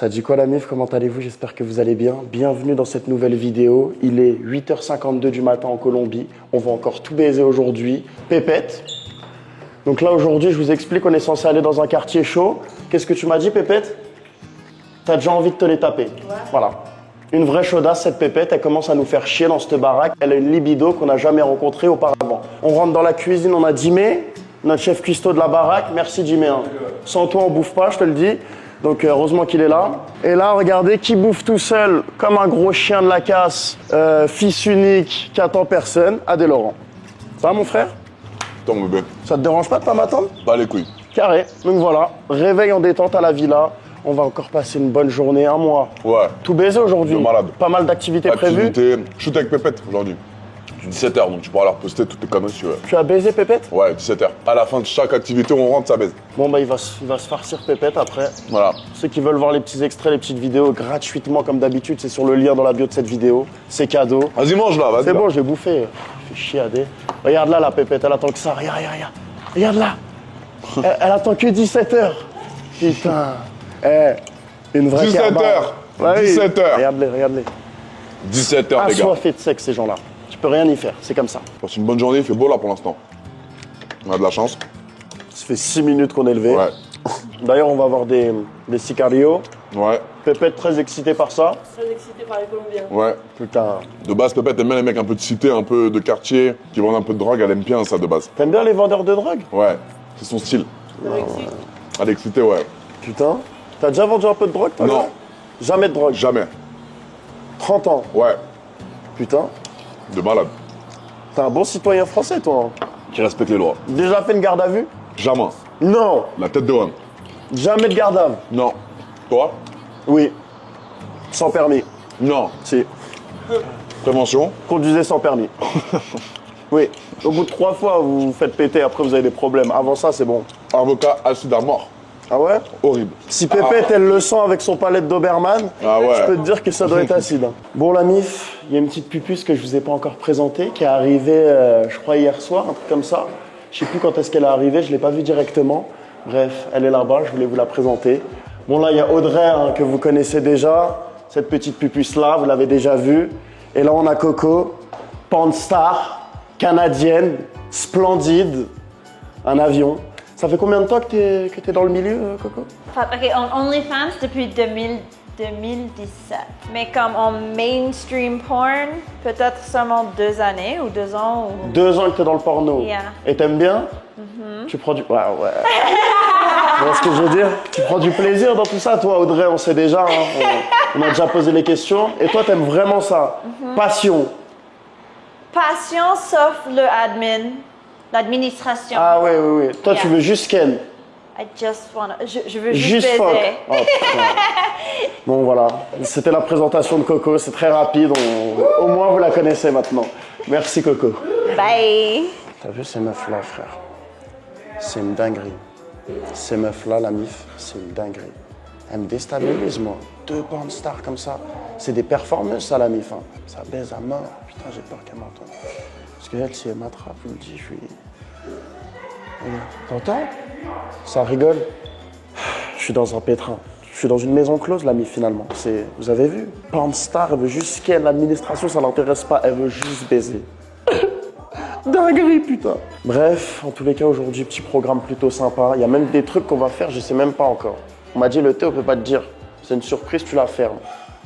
Ça dit quoi la mif? Comment allez-vous? J'espère que vous allez bien. Bienvenue dans cette nouvelle vidéo. Il est 8h52 du matin en Colombie. On va encore tout baiser aujourd'hui. Pépette. Donc là aujourd'hui, je vous explique, on est censé aller dans un quartier chaud. Qu'est-ce que tu m'as dit, Pépette? T'as déjà envie de te les taper. Ouais. Voilà. Une vraie chaudasse, cette Pépette, elle commence à nous faire chier dans cette baraque. Elle a une libido qu'on n'a jamais rencontrée auparavant. On rentre dans la cuisine, on a Jimé, notre chef cuistot de la baraque. Merci Jimé. Hein. Sans toi, on bouffe pas, je te le dis. Donc heureusement qu'il est là. Et là, regardez, qui bouffe tout seul, comme un gros chien de la casse, fils unique, qui attend personne, Adé Laurent. Ça va mon frère? Attends mon bébé. Ça te dérange pas de pas m'attendre? Pas les couilles. Carré. Donc voilà, réveil en détente à la villa. On va encore passer une bonne journée, un mois. Ouais. Tout baiser aujourd'hui. De malade. Pas mal d'activités prévues. Shoot avec Pépette aujourd'hui. 17h, donc tu pourras leur poster toutes les conneries si tu veux. Tu as baisé Pépette? Ouais, 17h. À la fin de chaque activité où on rentre, ça baise. Bon bah il va se farcir Pépette après. Voilà. Ceux qui veulent voir les petits extraits, les petites vidéos gratuitement comme d'habitude, c'est sur le lien dans la bio de cette vidéo. C'est cadeau. Vas-y, mange là, vas-y. C'est là. bon, j'ai bouffé. Fais chier Adé. Regarde là la Pépette, elle attend que ça. Regarde, regarde, regarde. Regarde là. Elle attend que 17h. Putain. Une vraie 17h. Ouais, 17h. Regarde-les, regarde-les. 17h, les gars. Assoiffés de sexe ces gens-là. Tu peux rien y faire, c'est comme ça. C'est une bonne journée, il fait beau là pour l'instant. On a de la chance. Ça fait 6 minutes qu'on est levé. Ouais. D'ailleurs, on va avoir des sicarios. Ouais. Pépette très excité par ça. Très excité par les Colombiens. Ouais. Putain. De base, Pépette aime bien les mecs un peu de cité, un peu de quartier, qui vendent un peu de drogue, elle aime bien ça de base. T'aimes bien les vendeurs de drogue? Ouais. C'est son style. Elle est excitée, ouais. Putain. T'as déjà vendu un peu de drogue toi? Non. Jamais de drogue? Jamais. 30 ans? Ouais. Putain. De malade. T'es un bon citoyen français toi. Hein. Qui respecte les lois. Déjà fait une garde à vue? Jamais. Non. La tête de homme. Jamais de garde à vue? Non. Toi? Oui. Sans permis? Non. Si. Prévention? Conduisez sans permis. Oui. Au bout de 3 fois, vous vous faites péter, après vous avez des problèmes. Avant ça, c'est bon. Avocat acide à mort. Ah ouais? Horrible. Si Pépette, elle le sent avec son palette Doberman, Ah ouais. je peux te dire que ça doit être acide. Hein. Bon, la mif, il y a une petite pupusse que je vous ai pas encore présentée, qui est arrivée, je crois, hier soir, un truc comme ça. Je sais plus quand est-ce qu'elle est arrivée, je l'ai pas vue directement. Bref, elle est là-bas, je voulais vous la présenter. Bon, là, il y a Audrey, hein, que vous connaissez déjà. Cette petite pupusse-là, vous l'avez déjà vue. Et là, on a Coco, Panstar, canadienne, splendide, un avion. Ça fait combien de temps que t'es dans le milieu, Coco? Ok, en OnlyFans depuis 2017. Mais comme en mainstream porn, peut-être seulement 2 années ou 2 ans. Ou... 2 ans que t'es dans le porno. Yeah. Et t'aimes bien? Tu prends du... Ouais, ouais. Tu vois ce que je veux dire? Tu prends du plaisir dans tout ça, toi, Audrey, on sait déjà. Hein. On a déjà posé les questions. Et toi, t'aimes vraiment ça? Passion. Passion sauf le admin, l'administration. Ah oui, oui, oui. Toi, Yeah. tu veux juste Ken. I just wanna... Je veux juste Juste baiser. fuck. Oh, putain. Bon, voilà. C'était la présentation de Coco. C'est très rapide. Au moins, vous la connaissez maintenant. Merci, Coco. Bye. T'as vu ces meufs-là, frère? C'est une dinguerie. Ces meufs-là, la mif, c'est une dinguerie. Elles me déstabilisent, moi. 2 bandes stars comme ça. C'est des performeuses, ça, la mif. Hein. Ça baise à mort. Putain, j'ai peur qu'elle m'entende. Parce qu'elle, si elle m'attrape, je me dis, je suis... Regarde. T'entends? Ça rigole. Je suis dans un pétrin. Je suis dans une maison close, la mif, finalement. Vous avez vu? Bande star, elle veut juste qu'elle, l'administration, ça l'intéresse pas. Elle veut juste baiser. Dinguerie, putain. Bref, en tous les cas, aujourd'hui, petit programme plutôt sympa. Il y a même des trucs qu'on va faire, je sais même pas encore. On m'a dit, le thé, on peut pas te dire. C'est une surprise, tu la fermes.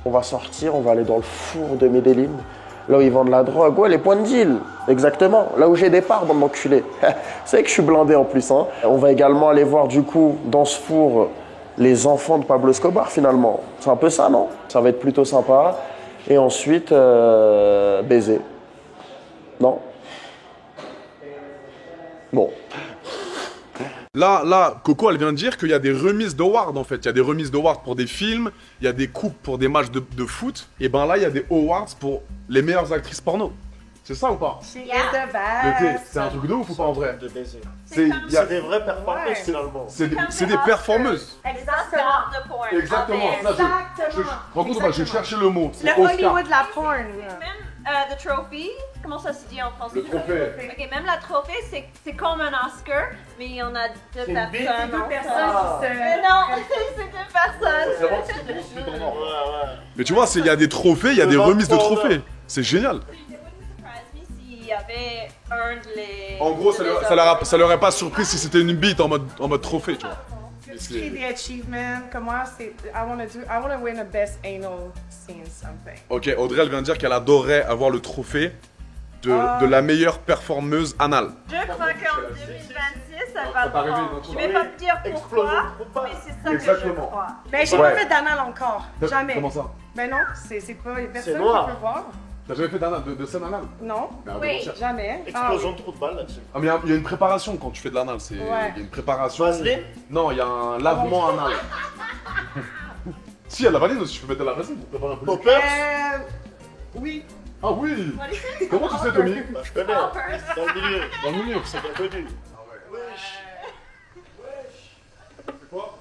On va sortir, on va aller dans le four de Medellin, là où ils vendent la drogue. Ouais, les points de deal. Exactement. Là où j'ai des parts, bande d'enculés. C'est que je suis blindé en plus. Hein. On va également aller voir, du coup, dans ce four, les enfants de Pablo Escobar, finalement. C'est un peu ça, non? Ça va être plutôt sympa. Et ensuite, baiser. Non? Bon. Là, Coco, elle vient de dire qu'il y a des remises d'awards en fait. Il y a des remises d'awards pour des films, il y a des coupes pour des matchs de foot. Et ben là, il y a des awards pour les meilleures actrices porno. C'est ça ou pas? Yeah. C'est un truc de ouf ou pas en vrai? De baiser. C'est des vraies performances, finalement. c'est des performeuses. Exactement. Exactement. Ça, je rends compte, j'ai cherché le mot. C'est Le Oscar. Hollywood de la porn. Même the trophy, comment ça se dit en français? Le trophée. Ok, même la trophée, c'est comme un Oscar, mais il y en a 2 personnes. Deux personnes qui se... Mais non, c'est 2 personnes. Mais tu vois, il y a des trophées, il y a des remises de trophées. C'est génial. S'il y avait un de les. En gros, ça leur est pas surpris si c'était une bite en mode trophée, tu vois. Tout ce qui est des achievements, comme moi, c'est I wanna win a best anal scene something. Ok, Audrey, elle vient de dire qu'elle adorait avoir le trophée de la meilleure performeuse anale. Je crois qu'en 2026, ça va le t'arrive prendre. dans ton- Je vais pas te dire pourquoi, mais c'est ça que je Exactement. crois. Ben, j'ai Ouais. pas fait d'anal encore. Jamais. Comment ça? Ben non, c'est pas. Y a personne qui noir. peut voir. T'as jamais fait de scène anale? Non, Mais arrête Oui. de mentir. jamais. Explosion de trou de balle là-dessus. Ah, mais il y a une préparation quand tu fais de l'anal. Il y a une préparation. Vaseline? Non, il y a un lavement anal. Si, il y a de la vanille aussi, tu peux mettre de la vaseline pour préparer un peu. Poppers? Oui. Ah oui! Comment tu sais, Tommy? Bah, je connais. Dans le milieu. Dans le milieu. C'est bien connu. C'est quoi?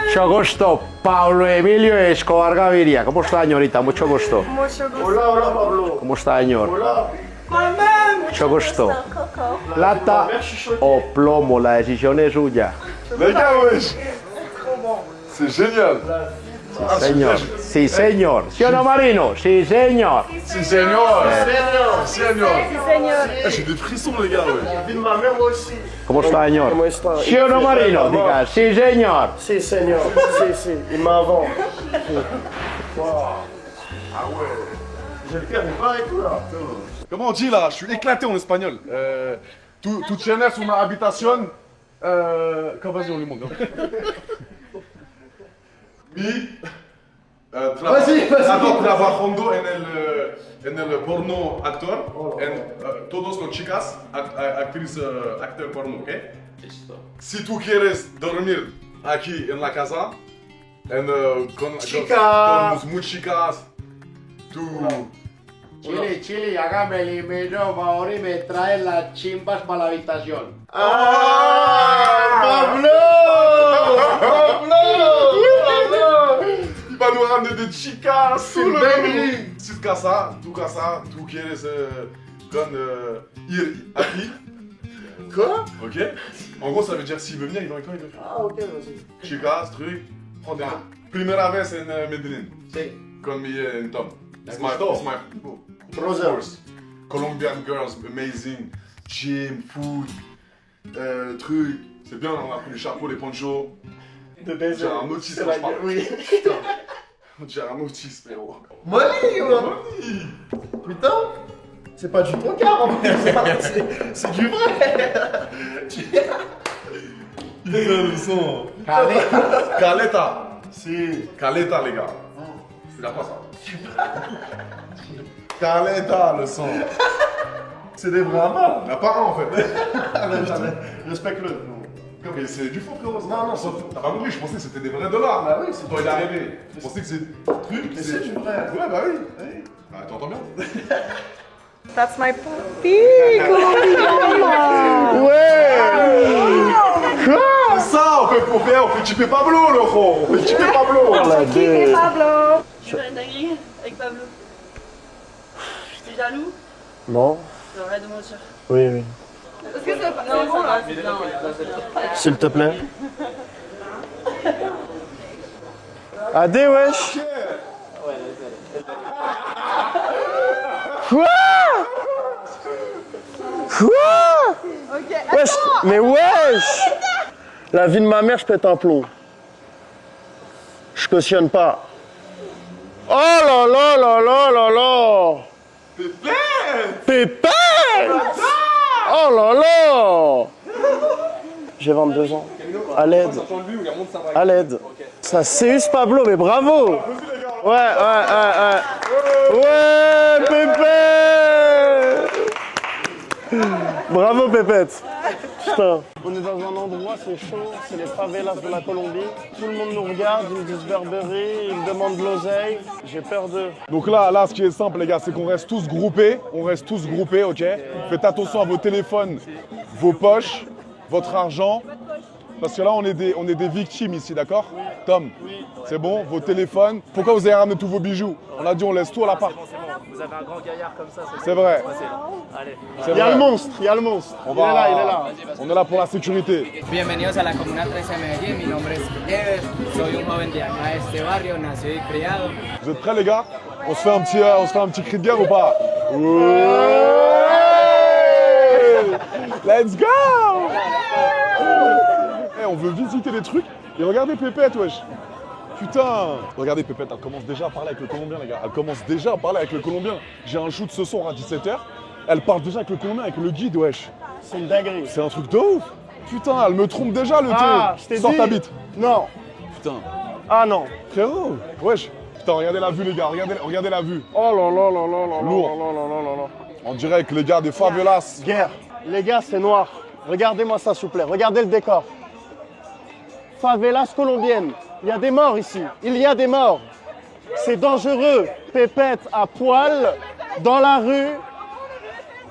Mucho gusto, Pablo Emilio Escobar Gaviria. ¿Cómo está, señorita? Mucho gusto. Mucho gusto. Hola, hola, Pablo. ¿Cómo está, señor? Hola. Mucho gusto. Coco. ¿Plata o plomo? La decisión es suya. Les gars, wesh! C'est génial! Señor. Sí, señor. ¿Sí o no, Marino? Sí, señor. Si, señor! Seigneur. Si, señor! Seigneur. Eh, j'ai des frissons, les gars, ouais! La vie de ma mère, moi aussi. ¿Cómo está, señor? ¿Cómo está? ¿Sí o no, Marino? Diga, sí, señor. Si, Seigneur. Si. Il m'invente. Wow. Ah ouais! J'ai le cœur, il part et tout là. Comment on dit là? Je suis éclaté en espagnol. Tu tienes una habitación. Vas-y, on lui manque. Vas-y. Trabajando en el porno actor. Todos los chicas, actriz, actor porno, ¿ok? Si tú quieres dormir aquí en la casa, con muchas chicas, tú. Chile, hágame el inmenso favor y me trae las chimbas para la habitación. Pablo. Il va nous ramener des chicas sous le dinguerie. Si tu quieres ir aquí. Quoi? Ok? En gros, ça veut dire s'il veut venir, il va quand il veut. Ah, ok, vas-y. Chicas, truc, prends des Primera vez en Medellín. Si. Con mi Tom. It's my Brother. course. Colombian girls, amazing. Gym, food, truc. C'est bien, on a pris les chapeaux, les ponchos. De baiser. J'ai un autisme, C'est la je parle. gueule, oui. J'ai un autisme, frérot. Molly, putain. C'est pas du poker en plus, c'est du vrai. Putain, le son. Caleta. Caleta. Si. Caleta, les gars. Tu l'as pas ça? Caleta, le son. C'est des vrais amas. Il n'y en a pas un en fait. Respecte-le. Mais c'est du faux, frérot. Non, T'as pas compris, je pensais que c'était des vrais dollars. Bah oui, c'est Quand du il est vrai. arrivé. Je pensais que c'est truc. Mais c'est du vrai. Ouais, bah oui. Bah, t'entends bien? That's my puppy. C'est ça, on peut chipper Pablo, le gros. On peut chipper Pablo. Kiffé Pablo. Tu fais une dinguerie avec Pablo. T'es jaloux? Non. Arrête de mentir. Oui. Est-ce que c'est pas. Non, ça va, c'est bien. S'il te plaît. Adé, wesh. Quoi? Wesh, mais wesh. La vie de ma mère, je pète un plomb. Je cautionne pas. Oh là là là là là là. Pépette. Oh là là. J'ai 22 ans. À l'aide. À l'aide. Ça séuse Pablo, mais bravo. Ouais. Ouais, Pépette. Bravo, Pépette. Putain. On est dans un endroit, c'est chaud, c'est les favelas de la Colombie. Tout le monde nous regarde, ils me disent Burberry, ils me demandent de l'oseille. J'ai peur d'eux. Donc là, ce qui est simple, les gars, c'est qu'on reste tous groupés. Ok? Faites attention à vos téléphones, vos poches, votre argent. Parce que là, on est des victimes ici, d'accord? Tom, c'est bon? Vos téléphones. Pourquoi vous avez ramené tous vos bijoux? On a dit on laisse tout à l'appart. Vous avez un grand gaillard comme ça, C'est vrai. facile. Allez. C'est Il y a vrai. le monstre, il y a le monstre. On Il est là, il est là. On est là pour la sécurité. Bienvenidos a la Comuna 13 de Medellín, mi nombre es Jever, soy un joven de acá de este barrio, nacido y criado. Vous êtes prêts les gars? On se fait un petit cri de guerre ou pas? Ouais. Let's go! Eh, on veut visiter des trucs et regardez Pépette, wesh. Putain! Regardez Pépette, elle commence déjà à parler avec le Colombien, les gars. Elle commence déjà à parler avec le Colombien. J'ai un shoot ce soir à 17h. Elle parle déjà avec le Colombien, avec le guide, wesh. C'est une dinguerie. C'est un truc de ouf. Putain, elle me trompe déjà le Ah, thé. je t'ai Sors dit. ta bite. Non. Putain. Ah non. Frérot, wesh. Putain, regardez la vue, les gars. Regardez la vue. Oh là là là là là Lourd. là là là là là. On dirait que les gars des favelas. Guerre. Les gars, c'est noir. Regardez-moi ça, s'il vous plaît. Regardez le décor. Favelas colombienne. Il y a des morts ici. Il y a des morts. C'est dangereux. Pépette à poil, dans la rue.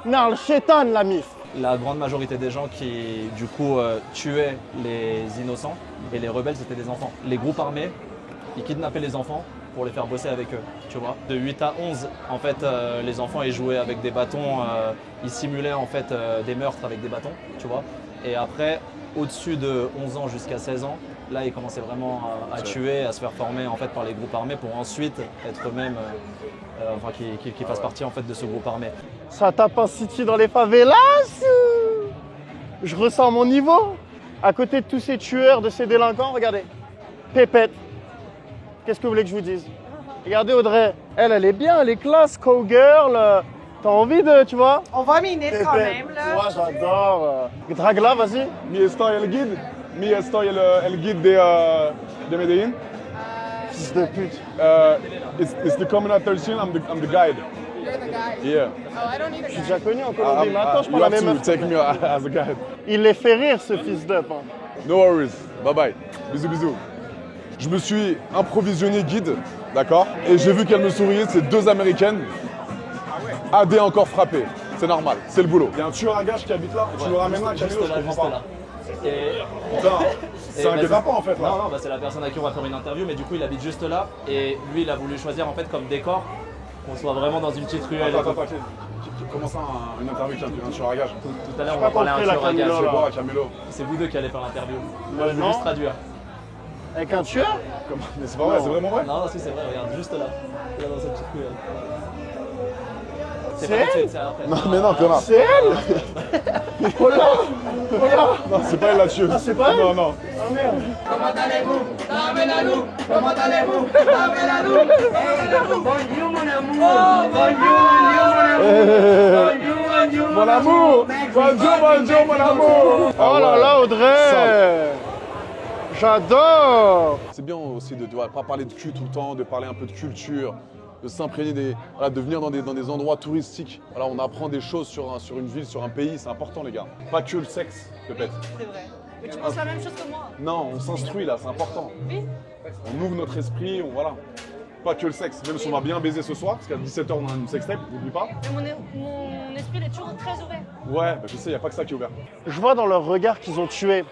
Non, le chétan, la mif. La grande majorité des gens qui, du coup, tuaient les innocents et les rebelles, c'était des enfants. Les groupes armés, ils kidnappaient les enfants pour les faire bosser avec eux, tu vois. De 8 à 11, en fait, les enfants, ils jouaient avec des bâtons, ils simulaient, en fait, des meurtres avec des bâtons, tu vois. Et après, au-dessus de 11 ans jusqu'à 16 ans, là, ils commençaient vraiment à tuer, à se faire former, en fait, par les groupes armés pour ensuite être eux-mêmes, enfin, qu'ils fassent partie, en fait, de ce groupe armé. Ça tape un city dans les favelas. Je ressens mon niveau. À côté de tous ces tueurs, de ces délinquants, regardez. Pépette. Qu'est-ce que vous voulez que je vous dise? Regardez Audrey. Elle est bien, elle est classe, cowgirl. T'as envie de, tu vois? On va miner quand Pépette. même, là. Moi, j'adore. Drague-la, vas-y. Mi estoy el guide. Mi estoy el guide de Medellín. Fils de pute. It's the Comuna 13. I'm the guide. You're the guy. Yeah. Oh, I don't need Je suis a déjà connu en Colombie, mais attends, je you parle à have mes to meufs. take me as a guide. Il les fait rire, ce fils d'up. Hein. No worries. Bye bye. Bisous, bisous. Je me suis improvisionné guide, d'accord? Et j'ai vu qu'elle me souriait, c'est deux Américaines. AD encore frappé. C'est normal, c'est le boulot. Il y a un tueur à gages qui habite là. Tu nous ramènes là, Juste Camilo, je là, comprends juste pas. là. Et Putain, c'est un vas-y. guet-apens en fait là. Non, non, bah, c'est la personne à qui on va faire une interview, mais du coup, il habite juste là. Et lui, il a voulu choisir en fait comme décor qu'on soit vraiment dans une petite ruelle. Attends. Comment ça, une interview qui a un tueur à gages? Tout à l'heure, on pas va parler à un compris, la tueur à gages. Camilo, Je vais là. boire à Camilo. C'est vous deux qui allez faire l'interview. Moi, je vais non. juste traduire. Avec un tueur? Mais c'est pas vrai, c'est vraiment vrai. Non, non, si, c'est vrai, regarde, juste là. Là, dans cette petite ruelle. C'est pas tout de elle suite, c'est après. Non, mais non, connard. C'est elle? Oh là! Oh là! Non, c'est pas elle la tueuse. c'est pas elle? Non, non. Ah merde! Mon amour. Bonjour, mon amour. Oh là là, Audrey! J'adore! C'est bien aussi de ne pas parler de cul tout le temps, de parler un peu de culture, de s'imprégner voilà, de venir dans des endroits touristiques. Voilà, on apprend des choses sur une ville, sur un pays, c'est important les gars. Pas que le sexe, peut-être. C'est vrai. Mais tu penses la même chose que moi. Non, on s'instruit là, c'est important. Oui. On ouvre notre esprit, voilà. Pas que le sexe, même si on va bien baiser ce soir, parce qu'à 17h on a une sextape, n'oublie pas. Mais mon esprit il est toujours très ouvert. Ouais, bah, je sais, il n'y a pas que ça qui est ouvert. Je vois dans leur regard qu'ils ont tué.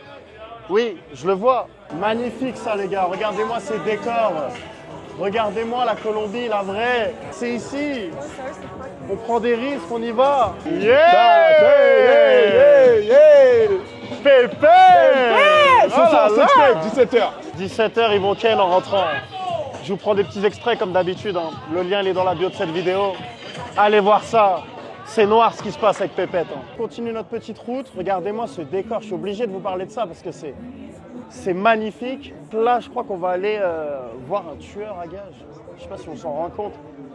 Oui, je le vois. Magnifique ça les gars, regardez-moi ces décors. Regardez-moi la Colombie, la vraie. C'est ici. On prend des risques, on y va. Yeah! Pépé! Ce soir, sextape, 17h. 17h, ils vont ken en rentrant. Je vous prends des petits extraits comme d'habitude. Hein. Le lien il est dans la bio de cette vidéo. Allez voir ça. C'est noir ce qui se passe avec Pépette. Hein. On continue notre petite route. Regardez-moi ce décor. Je suis obligé de vous parler de ça parce que c'est magnifique. Là, je crois qu'on va aller voir un tueur à gages. Je sais pas si on s'en rend compte.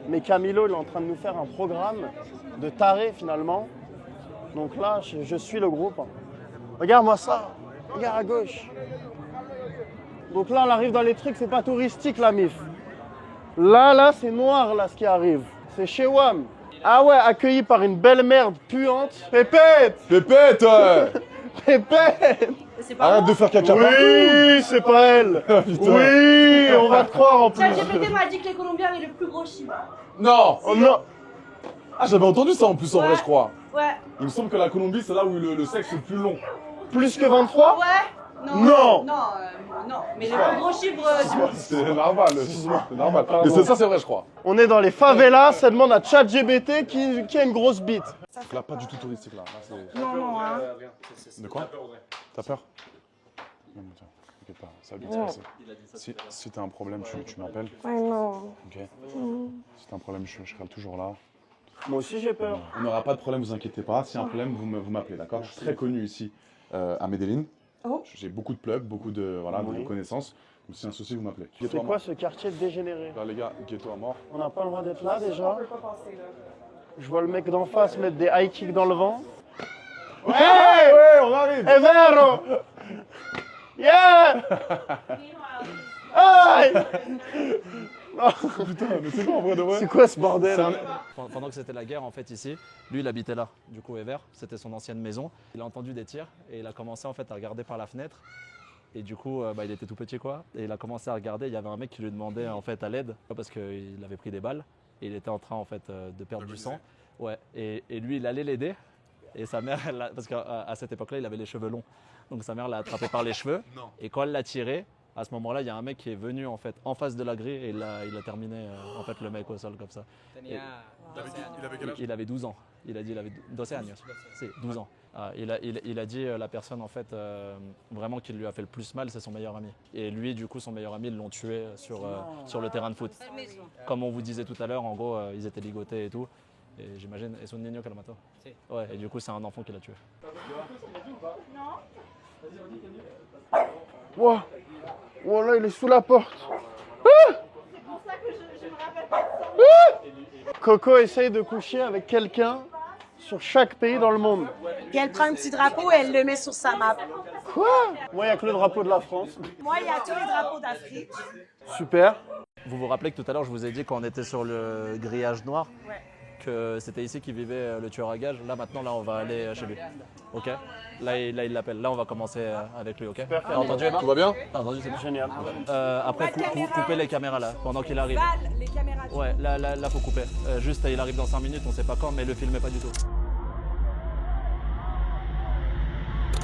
Mais Camilo, il est en train de nous faire un programme de taré finalement. Donc là, je suis le groupe. Hein. Regarde-moi ça. Regarde à gauche. Donc là, on arrive dans les trucs, c'est pas touristique la mif. Là, c'est noir là ce qui arrive. C'est chez WAM. Ah ouais, accueilli par une belle merde puante. Pépette! Pépette! Pépette! C'est pas Arrête moi. de faire caca partout. Oui, c'est pas elle. Putain. Oui, on va te croire en plus. ChatGPT m'a dit que les Colombiens avaient le plus gros chiffre. Non! Oh non. Ah, j'avais entendu ça en plus en vrai, je crois. Ouais. Il me semble que la Colombie, c'est là où le sexe est le plus long. Plus que 23? Ouais. Non. Non, mais le plus gros chiffre. C'est normal, c'est normal. Mais c'est ça, c'est vrai, je crois. On est dans les favelas, ça demande à ChatGPT qui a une grosse bite. Là, pas du tout touristique, là. Là, c'est- Non, hein. De quoi? T'as peur? Non, mais tiens, t'inquiète pas, ça va bien se passer. Si t'as un problème, tu m'appelles. Non. Ok. Si t'as un problème, je serai toujours là. Moi aussi j'ai peur. On n'aura pas de problème, vous inquiétez pas. Si y a un problème, vous m'appelez, d'accord? Je suis très connu ici à Medellín. Oh. J'ai beaucoup de plugs, beaucoup de connaissances. Donc si y a un souci, vous m'appelez. C'est quoi ce quartier dégénéré? Là, les gars, ghetto à mort. On n'a pas le droit d'être là déjà. On peut pas passer là. Je vois le mec d'en face mettre des high kicks dans le vent. Ouais, on arrive! È vero! Yeah! Aïe! Putain, mais c'est quoi en vrai de vrai? C'est quoi ce bordel? Pendant que c'était la guerre, en fait, ici, lui, il habitait là, du coup, Ever, c'était son ancienne maison. Il a entendu des tirs et il a commencé en fait à regarder par la fenêtre. Et du coup, il était tout petit, quoi. Et il a commencé à regarder. Il y avait un mec qui lui demandait en fait à l'aide parce qu'il avait pris des balles et il était en train en fait de perdre du sang. Ouais. Et lui, il allait l'aider. Et sa mère, parce qu'à cette époque-là, il avait les cheveux longs. Donc sa mère l'a attrapé par les cheveux. Et quand elle l'a tiré, à ce moment-là, il y a un mec qui est venu en fait en face de la grille et il a terminé en fait le mec au sol comme ça. Et Il avait quel âge? il avait 12 ans. Il a dit il avait 12 años. C'est 12 ans. Il a dit la personne en fait vraiment qui lui a fait le plus mal, c'est son meilleur ami. Et lui, du coup, son meilleur ami, ils l'ont tué sur le terrain de foot. Comme on vous disait tout à l'heure, en gros, ils étaient ligotés et tout. Et j'imagine, es un niño que lo mató. Ouais, et du coup, c'est un enfant qui l'a tué. Wow. Oh là, il est sous la porte. Coco essaye de coucher avec quelqu'un sur chaque pays dans le monde. Puis elle prend un petit drapeau et elle le met sur sa map. Quoi? Moi, il n'y a que le drapeau de la France. Moi, il y a tous les drapeaux d'Afrique. Super. Vous vous rappelez que tout à l'heure, je vous ai dit quand on était sur le grillage noir, Ouais. que c'était ici qu'il vivait le tueur à gages. Là, maintenant, là, on va aller chez lui. Ok? Là, il l'appelle. Là, on va commencer avec lui. Ok? T'as entendu, Emma? Tout va bien? T'as entendu, c'est bon. Génial. Après, coupez les caméras là, pendant qu'il arrive. Les caméras. Ouais, là, faut couper. Juste, il arrive dans 5 minutes, on sait pas quand, mais le filmez pas du tout.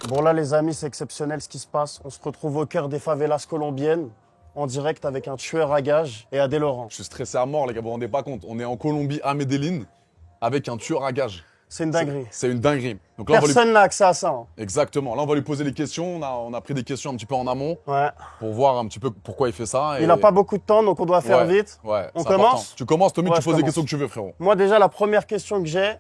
Bon là les amis, c'est exceptionnel ce qui se passe. On se retrouve au cœur des favelas colombiennes, en direct avec un tueur à gages et Adé Laurent. Je suis stressé à mort, les gars, vous vous rendez pas compte. On est en Colombie, à Medellín, avec un tueur à gages. C'est une dinguerie. C'est une dinguerie. Donc là, on va lui... Personne n'a accès à ça. Hein. Exactement. Là, on va lui poser les questions. On a pris des questions un petit peu en amont Ouais. pour voir un petit peu pourquoi il fait ça. Il n'a pas beaucoup de temps, donc on doit faire vite. Ouais, On c'est commence important. Tu commences, Tommy, Ouais, tu je poses les commence. questions que tu veux, frérot. Moi déjà, la première question que j'ai,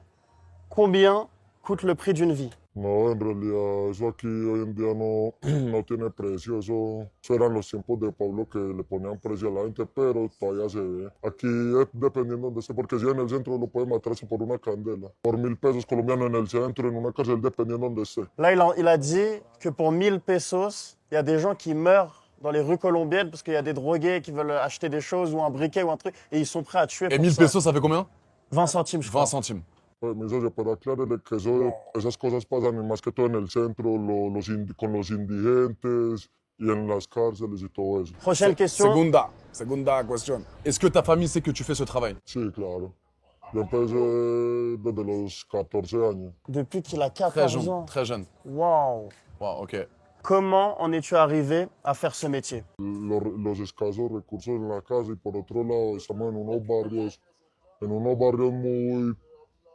combien coûte le prix d'une vie? No, en realidad eso aquí hoy en día no tiene precio, eso eran los tiempos de Pablo que le ponían precio a la gente, pero todavía se ve. Aquí es dependiendo donde esté, porque si en el centro lo puede matarse por una candela, por 1.000 pesos colombianos en el centro, en una cárcel, dependiendo donde esté. Là, il a dit que pour 1000 pesos, il y a des gens qui meurent dans les rues colombiennes parce qu'il y a des drogués qui veulent acheter des choses ou un briquet ou un truc et ils sont prêts à tuer Et pour 1000 ça. pesos, ça fait combien? 20 centimes, je crois. 20 centimes. Pues, mi socio, pero aclárele que esas cosas pasan y más que todo en el centro, con los indigentes y en las cárceles y todo eso. Prochaine question. Segunda question. Est-ce que ta famille sait que tu fais ce travail? Sí, claro. Yo empecé desde los 14 años. Depuis qu'il a Très 14 jeune, ans. très jeune. Waouh. Wow, ok. Comment en es-tu arrivé à faire ce métier? Los escasos recursos en la casa y por otro lado estamos en unos barrios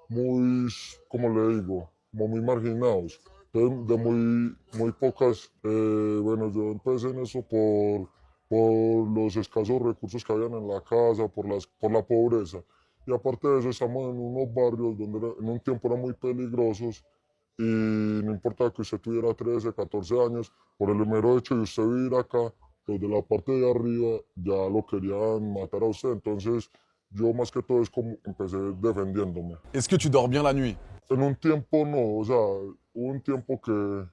muy, ¿cómo le digo? Como muy marginados, de muy pocas. Bueno, yo empecé en eso por los escasos recursos que habían en la casa, por la pobreza. Y aparte de eso, estamos en unos barrios donde en un tiempo eran muy peligrosos y no importa que usted tuviera 13, 14 años, por el mero hecho de usted vivir acá, los de la parte de arriba ya lo querían matar a usted. Entonces, yo más que todo es como empecé defendiéndome. Est-ce que tu dors bien la nuit? En un tiempo no, o sea, hubo un tiempo que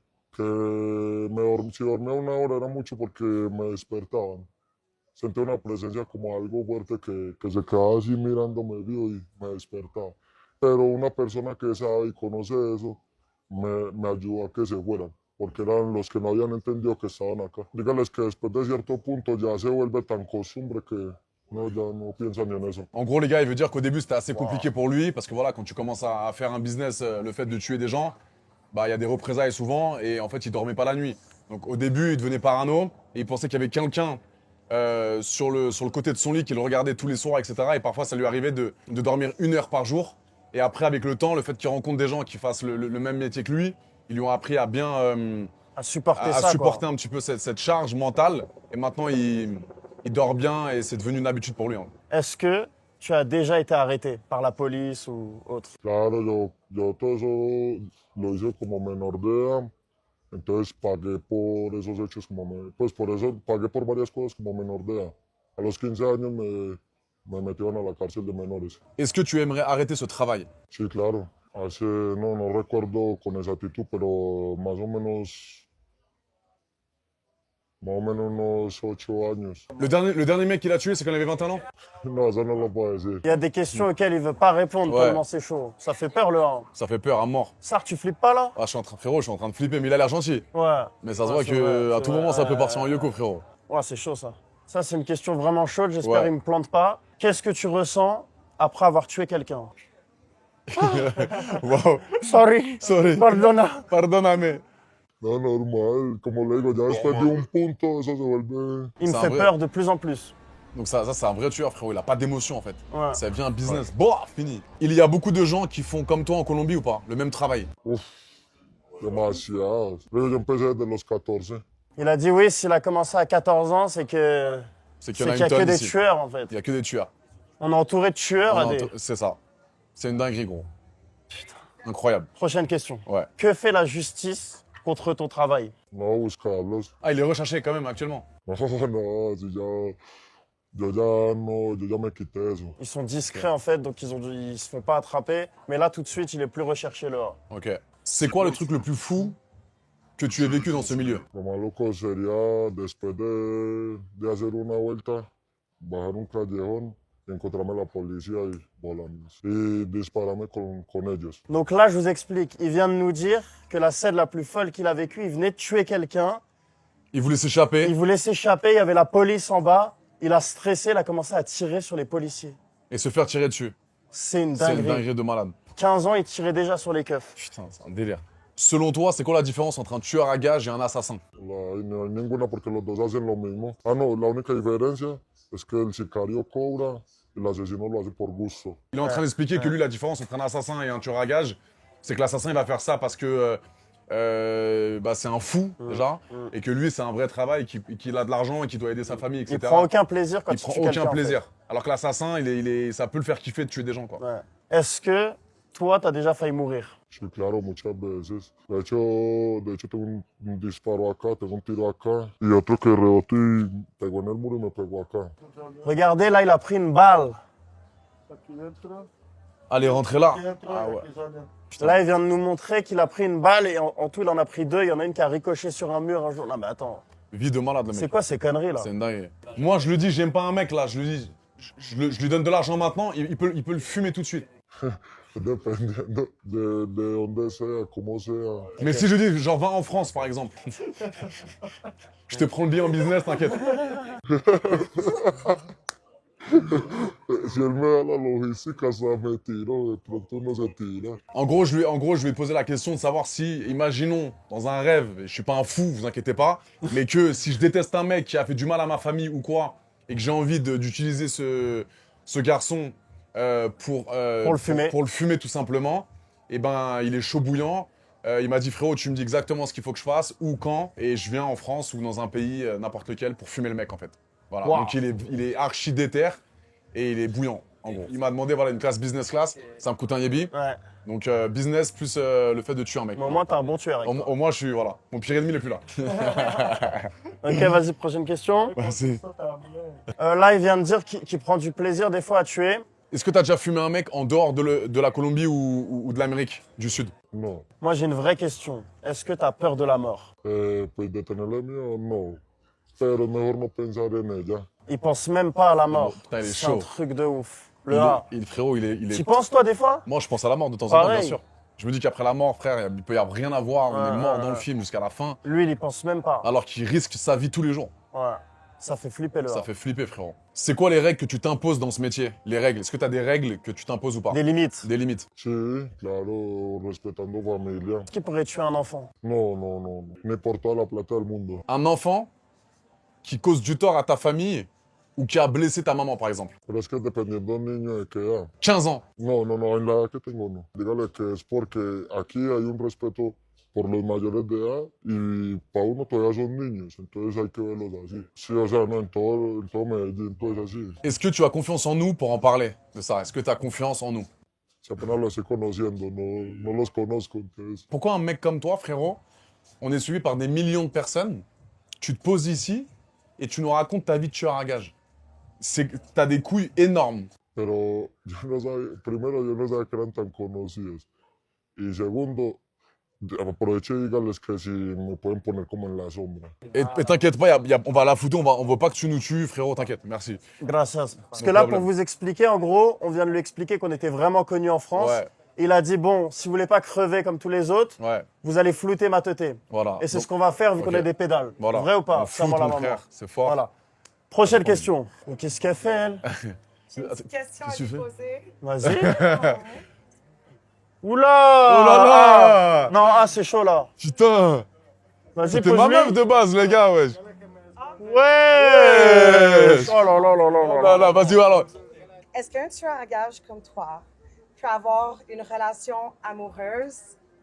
si dormía una hora era mucho porque me despertaban. Sentí una presencia como algo fuerte que se quedaba así mirándome vio y me despertaba. Pero una persona que sabe y conoce eso me ayudó a que se fueran, porque eran los que no habían entendido que estaban acá. Dígales que después de cierto punto ya se vuelve tan costumbre que no, ya no piensan ni en eso. En gros, les gars, il veut dire qu'au début, c'était assez compliqué pour lui, parce que voilà, quand tu commences à faire un business, le fait de tuer des gens, bah, il y a des représailles souvent, et en fait, il dormait pas la nuit. Donc au début, il devenait parano et il pensait qu'il y avait quelqu'un sur le côté de son lit qui le regardait tous les soirs, etc. Et parfois, ça lui arrivait de dormir 1 heure par jour. Et après, avec le temps, le fait qu'il rencontre des gens qui fassent le même métier que lui, ils lui ont appris à bien À supporter à ça, supporter quoi. un petit peu cette charge mentale. Et maintenant, il dort bien et c'est devenu une habitude pour lui. Hein. Est-ce que tu as déjà été arrêté par la police ou autre? Claro, yo todo eso lo hice como menor de edad, entonces pagué por esos hechos pues por eso pagué por varias cosas como menor de edad. A los 15 años me metieron a la cárcel de menores. Est-ce que tu aimerais arrêter ce travail? Sí, claro. No recuerdo con exactitud, pero más o menos unos 8 años. Le dernier mec qu'il a tué, c'est quand il avait 21 ans? No, ça no lo puedo decir. Il y a des questions auxquelles il veut pas répondre Ouais. tellement c'est chaud. Ça fait peur le 1. Ça fait peur à mort. Sar, tu flippes pas là? Ah, frérot, je suis en train de flipper, mais il a l'air gentil. Ouais. Mais ça se Ouais, voit c'est vrai, qu'à c'est tout vrai. moment, ça peut partir en yoko, frérot. Ouais, c'est chaud ça. Ça, c'est une question vraiment chaude. J'espère Ouais. qu'il me plante pas. Qu'est-ce que tu ressens après avoir tué quelqu'un? Wow. Sorry. Sorry. Pardonna. Pardoname. No, normal, como le digo, ya después de un punto eso se vuelve... Il me C'est un fait vrai- peur de plus en plus. Donc ça c'est un vrai tueur, frérot. Il a pas d'émotion, en fait. Ouais. Ça devient un business. Bon, fini. Il y a beaucoup de gens qui font comme toi en Colombie ou pas? Le même travail. Uf, demasiado. Yo empecé desde los 14. Il a dit oui, s'il a commencé à 14 ans, c'est que C'est c'est qu'il y en a qu'il y a une que tonne des ici. tueurs en fait. Il y a que des tueurs. On est entouré de tueurs. Ah à non, des... c'est ça. C'est une dinguerie, gros. Incroyable. Prochaine question. Ouais. Que fait la justice contre ton travail? No, buscarlos. Ah, il est recherché quand même actuellement. No, si yo ya me quité eso. Ils sont discrets en fait, donc ils se font pas attraper. Mais là, tout de suite, il est plus recherché le 1. Ok. C'est quoi le truc le plus fou que tu aies vécu dans ce milieu? Lo más loco sería después de hacer una vuelta, bajar un callejón y encontrarme la policía y volarme. Y dispararme con ellos. Donc là, je vous explique. Il vient de nous dire que la scène la plus folle qu'il a vécue, il venait de tuer quelqu'un. Il voulait s'échapper. Il voulait s'échapper, il y avait la police en bas. Il a stressé, il a commencé à tirer sur les policiers. Et se faire tirer dessus. C'est une C'est une dinguerie. dinguerie de malade. 15 ans, il tirait déjà sur les keufs. Putain, c'est un délire. Selon toi, c'est quoi la différence entre un tueur à gages et un assassin? No hay ninguna porque los dos hacen lo mismo. Ah, no, la única diferencia es que el sicario cobra y el asesino lo hace por gusto. Il est en train d'expliquer que lui, la différence entre un assassin et un tueur à gages, c'est que l'assassin, il va faire ça parce que c'est un fou, déjà, et que lui, c'est un vrai travail, qu'il a de l'argent et qu'il doit aider sa famille, etc. Il prend aucun plaisir quand Il il prend tue aucun quelqu'un, en fait. plaisir. Alors que l'assassin, ça peut le faire kiffer de tuer des gens, quoi. Ouais. Est-ce que toi, t'as déjà failli mourir? Sí, claro, muchas veces. De hecho tengo un disparo acá, tengo un tiro acá y otro que rebotó y pegó en el muro y me pegó acá. Regardez, là, il a pris une balle. Allez, rentrez là. Ah ouais. Là, il vient de nous montrer qu'il a pris une balle et en tout, il en a pris 2. Il y en a une qui a ricoché sur un mur un jour. Non, mais attends. Vie de malade, le mec. C'est quoi ces conneries, là? C'est une dinguerie. Moi, je le dis, j'aime pas un mec, là. Je le dis, je lui donne de l'argent maintenant, il peut le fumer tout de suite. Dependiendo de dónde sea, cómo sea. Mais si je dis, genre, va en France, par exemple. Je te prends le billet en business, t'inquiète. Si él me da la logística, ça me tiro, de pronto no se tira. En gros, je lui ai posé la question de savoir si, imaginons, dans un rêve, et je suis pas un fou, vous inquiétez pas, mais que si je déteste un mec qui a fait du mal à ma famille ou quoi, et que j'ai envie d'utiliser ce garçon pour le fumer tout simplement, et ben il est chaud bouillant. Il m'a dit frérot, tu me dis exactement ce qu'il faut que je fasse, ou quand, et je viens en France ou dans un pays, n'importe lequel, pour fumer le mec en fait. Voilà. Wow. Donc il est archi déter et il est bouillant en gros. Il m'a demandé voilà, une classe business class, ça me coûte un yébi. Ouais. Donc business plus le fait de tuer un mec. Mais au moins, t'es un bon tueur. Avec toi. Au moins je suis, voilà, mon pire ennemi il est plus là. Ok, vas-y, prochaine question. Vas-y. Là, il vient de dire qu'il prend du plaisir des fois à tuer. Est-ce que t'as déjà fumé un mec en dehors de la Colombie ou de l'Amérique du Sud? No. Moi, j'ai une vraie question. Est-ce que t'as peur de la mort? Pues de tenerle miedo, no. Pero es mejor no pensar en ella. Il pense même pas à la mort. Putain, il est C'est chaud. un truc de ouf. Le A. Frérot, il est... Tu penses, toi, des fois? Moi, je pense à la mort de temps en temps, Pareil. bien sûr. Je me dis qu'après la mort, frère, il peut y avoir rien à voir. On est mort dans le ouais. film jusqu'à la fin. Lui, il y pense même pas. Alors qu'il risque sa vie tous les jours. Ouais. Ça fait flipper le Ça A. fait flipper, frérot. C'est quoi les règles que tu t'imposes dans ce métier? Les règles. Est-ce que tu as des règles que tu t'imposes ou pas? Des limites. Des limites. Sí, claro, respetando familia. Qui pourrait tuer un enfant? No, no, no. Ni por toda la plata del mundo. Un enfant qui cause du tort à ta famille ou qui a blessé ta maman, par exemple. Pero es que dependiendo del niño de qué edad. 15 ans. No, no, no, en la edad que tengo no. Dígale que es porque aquí hay un respeto por los mayores de edad y para uno todavía son niños, entonces hay que verlos así. Sí, o sea, no, en todo Medellín todo es así. Est-ce que tu as confiance en nous pour en parler de ça? Est-ce que tu as confiance en nous? Si apenas los estoy conociendo, no los conozco, entonces... Pourquoi un mec comme toi, frérot, on est suivi par des millions de personnes, tu te poses ici et tu nous racontes ta vie de tueur à gages? T'as des couilles énormes. Pero yo no sabía, primero yo no sabía que eran tan conocidos. Y segundo, aproveche y díganles que si me pueden poner como en la sombra. Et t'inquiète pas, on va la foutre, on veut pas que tu nous tues, frérot, t'inquiète, merci. Gracias. Parce No que là, problème. pour vous expliquer, en gros, on vient de lui expliquer qu'on était vraiment connus en France. Ouais. Il a dit, bon, si vous voulez pas crever comme tous les autres, Ouais, vous allez flouter ma teuté. voilà. Et c'est Donc, ce qu'on va faire vu qu'on ok. a des pédales. Voilà. Vrai ou pas? On C'est à floute moi la mon maman. frère, c'est fort. Voilà. Prochaine question. Donc, qu'est-ce qu'elle fait, elle? J'ai une petite question à qu'est-ce que tu lui fais? poser. Vas-y. Oula! Oh là là! Ah, non, c'est chaud là. Putain! Vas-y, C'était ma pose-lui. meuf de base, les gars, wesh. Ouais! Oh là là là là Oh là là là, vas-y, alors. Est-ce qu'un tueur à gages comme toi peut avoir une relation amoureuse,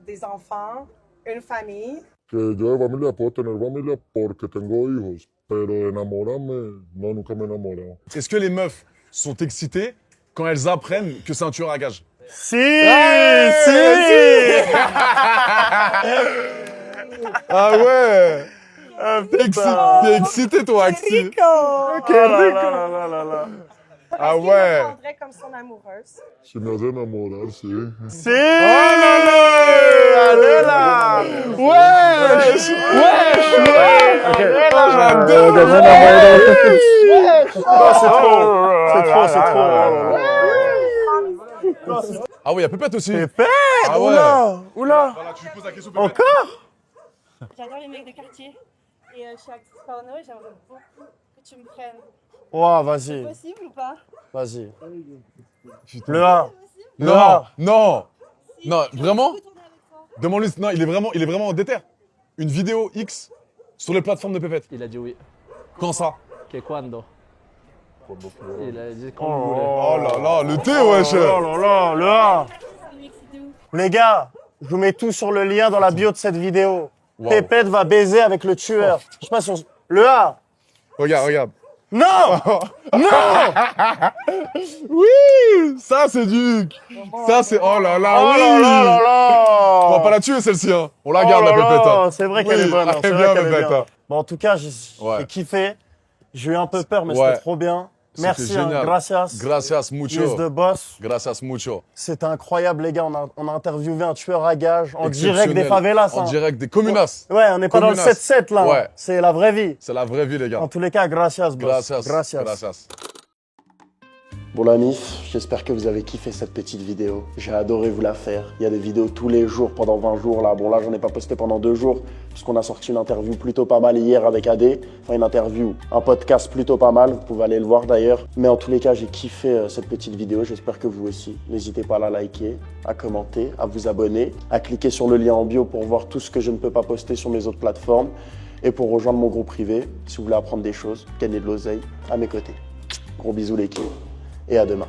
des enfants, une famille? Que yo de familia puedo tener familia porque tengo hijos, pero enamorarme, no, nunca me he enamorado. Est-ce que les meufs sont excitées quand elles apprennent que c'est un tueur à gages? Si! Ah ouais! Ah, T'es excité, toi, Axi? Rico! Quel rico! Ah Est-ce qu'il ouais! me prendrait comme son amoureuse? Si me hace enamorar, sí. Si! Allez là! Wesh! Wesh! Allez là! J'adore! Non, c'est trop! C'est trop! Ah oui, il y a Pépette aussi. Pépette! Ah ouais. Oula! Oula! Voilà, tu lui poses la question, Pépette. Encore? J'adore les mecs de quartier. Et je suis actrice porno et j'aimerais beaucoup que tu me prennes. Ouais, vas-y, Possible ou pas? vas-y. Putain. Le A. Le Non, A. non, non, Je vraiment? veux tourner avec toi. Demande-lui, non, il est vraiment en déter. Une vidéo X sur les plateformes de Pépette. Il a dit oui. Quand ça? Que quando? Cuando quiera. Il a dit quand vous voulez. Oh là là, le thé, wesh! Oh là là, le A. Le mec, c'est de ouf. Les gars, je vous mets tout sur le lien dans la bio de cette vidéo. Wow. Pépette va baiser avec le tueur. Je sais pas si on... Le A. Regarde, regarde. Non! Non! Oui! Ça, c'est Duc! Ça, c'est... Oh là là, Oh oui! là là là là! On va pas la tuer, celle-ci, hein. On la Oh garde, là la Pépette. là, hein. c'est vrai qu'elle Oui, est bonne. hein, elle c'est est vrai bien, qu'elle est Pépette, bien. hein. Bon, en tout cas, Ouais. j'ai kiffé. J'ai eu un peu peur, mais Ouais. c'était trop bien. C'était Merci, hein, génial. gracias. Gracias mucho. Yes, the boss. Gracias mucho. C'était incroyable, les gars. On a interviewé un tueur à gages en direct Exceptionnel. des favelas. En hein. direct des communas. Ouais, on n'est pas dans le Communas. 7-7 là. Ouais. hein. C'est la vraie vie. C'est la vraie vie, les gars. En tous les cas, gracias, boss. Gracias. Gracias. Gracias. Bon la MIF, j'espère que vous avez kiffé cette petite vidéo. J'ai adoré vous la faire. Il y a des vidéos tous les jours pendant 20 jours là. Bon là j'en ai pas posté pendant 2 jours parce qu'on a sorti une interview plutôt pas mal hier avec AD. Enfin une interview, un podcast plutôt pas mal. Vous pouvez aller le voir d'ailleurs. Mais en tous les cas j'ai kiffé cette petite vidéo. J'espère que vous aussi. N'hésitez pas à la liker, à commenter, à vous abonner, à cliquer sur le lien en bio pour voir tout ce que je ne peux pas poster sur mes autres plateformes et pour rejoindre mon groupe privé si vous voulez apprendre des choses, gagner de l'oseille à mes côtés. Gros bisous l'équipe et à demain.